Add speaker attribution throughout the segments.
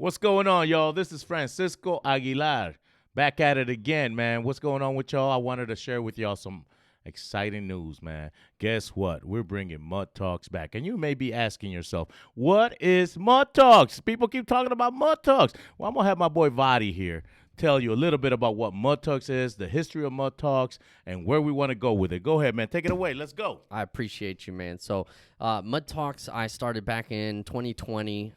Speaker 1: What's going on, y'all? This is Francisco Aguilar. Back at it again, man. What's going on with y'all? I wanted to share with y'all some exciting news, man. Guess what? We're bringing Mud Talks back. And you may be asking yourself, what is Mud Talks? People keep talking about Mud Talks. Well, I'm going to have my boy Vadi here tell you a little bit about what Mud Talks is, the history of Mud Talks, and where we want to go with it. Go ahead, man. Take it away. Let's go.
Speaker 2: I appreciate you, man. So, Mud Talks, I started back in 2020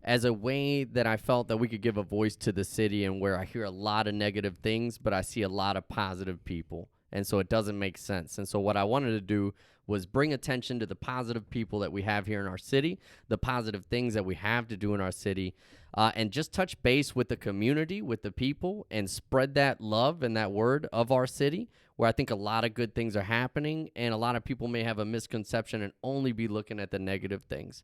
Speaker 2: as a way that I felt that we could give a voice to the city, and where I hear a lot of negative things, but I see a lot of positive people. And so it doesn't make sense. And so what I wanted to do was bring attention to the positive people that we have here in our city, the positive things that we have to do in our city, and just touch base with the community, with the people, and spread that love and that word of our city, where I think a lot of good things are happening, and a lot of people may have a misconception and only be looking at the negative things.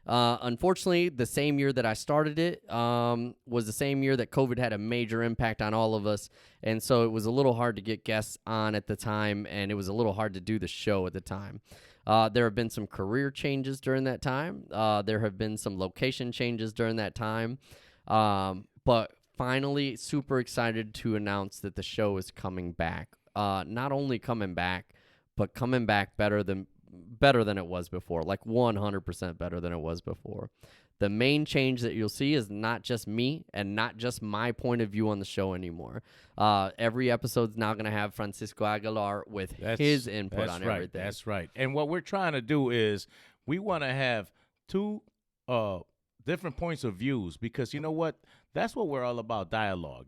Speaker 2: Unfortunately, the same year that I started it was the same year that COVID had a major impact on all of us, and so it was a little hard to get guests on at the time, and it was a little hard to do the show at the time. There have been some career changes during that time. There have been some location changes during that time, but finally, super excited to announce that the show is coming back. Not only coming back, but coming back better than it was before, like 100% better than it was before. The main change that you'll see is not just me and not just my point of view on the show anymore. Every episode's now going to have Francisco Aguilar with his input on everything.
Speaker 1: That's right. And what we're trying to do is we want to have two different points of views, because you know what? That's what we're all about, dialogue,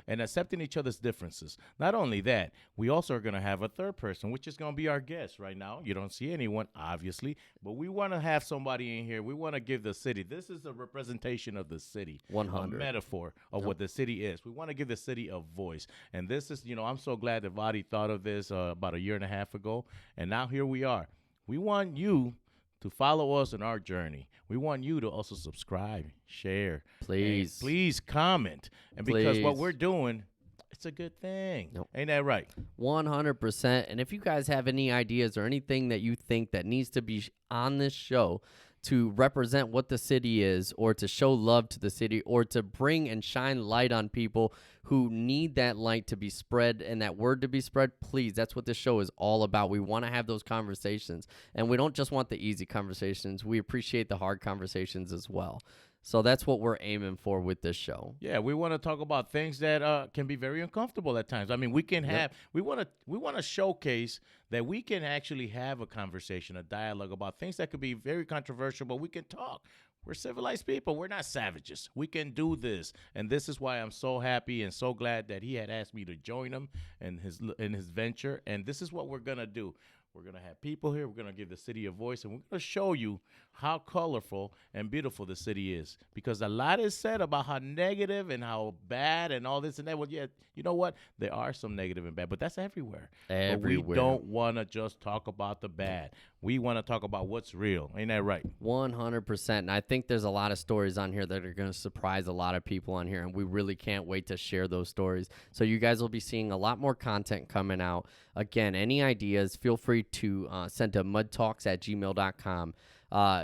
Speaker 1: and accepting each other's differences. Not only that, we also are going to have a third person, which is going to be our guest right now. You don't see anyone, obviously, but we want to have somebody in here. We want to give the city. This is a representation of the city,
Speaker 2: 100.
Speaker 1: A metaphor of what the city is. We want to give the city a voice. And this is, I'm so glad that Vadi thought of this about a year and a half ago. And now here we are. We want you to follow us in our journey. We want you to also subscribe, share. Please comment. And because what we're doing, it's a good thing.
Speaker 2: Nope.
Speaker 1: Ain't that right?
Speaker 2: 100%. And if you guys have any ideas or anything that you think that needs to be on this show to represent what the city is, or to show love to the city, or to bring and shine light on people who need that light to be spread and that word to be spread, please, that's what this show is all about. We want to have those conversations, and we don't just want the easy conversations. We appreciate the hard conversations as well. So that's what we're aiming for with this show.
Speaker 1: Yeah, we want to talk about things that can be very uncomfortable at times. I mean, we can have we want to showcase that we can actually have a conversation, a dialogue about things that could be very controversial, but we can talk. We're civilized people. We're not savages. We can do this, and this is why I'm so happy and so glad that he had asked me to join him in his venture. And this is what we're gonna do. We're going to have people here. We're going to give the city a voice, and we're going to show you how colorful and beautiful the city is, because a lot is said about how negative and how bad and all this and that. Well, yeah, you know what? There are some negative and bad, but that's everywhere. But we don't want to just talk about the bad. We want to talk about what's real. Ain't that right?
Speaker 2: 100%. And I think there's a lot of stories on here that are going to surprise a lot of people on here, and we really can't wait to share those stories. So you guys will be seeing a lot more content coming out. Again, any ideas, feel free to send to mudtalks@gmail.com.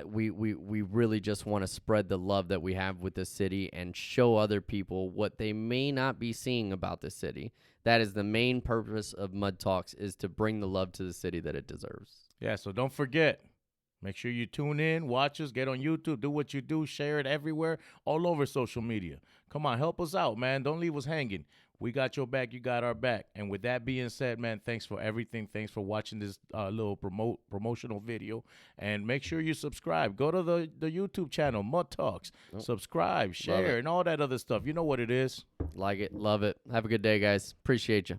Speaker 2: We really just want to spread the love that we have with the city and show other people what they may not be seeing about the city. That is the main purpose of Mud Talks, is to bring the love to the city that it deserves.
Speaker 1: Yeah, so don't forget. Make sure you tune in, watch us, get on YouTube, do what you do, share it everywhere, all over social media. Come on, help us out, man. Don't leave us hanging. We got your back, you got our back. And with that being said, man, thanks for everything. Thanks for watching this little promotional video. And make sure you subscribe. Go to the YouTube channel, Mud Talks. Subscribe, share, and all that other stuff. You know what it is.
Speaker 2: Like it, love it. Have a good day, guys. Appreciate you.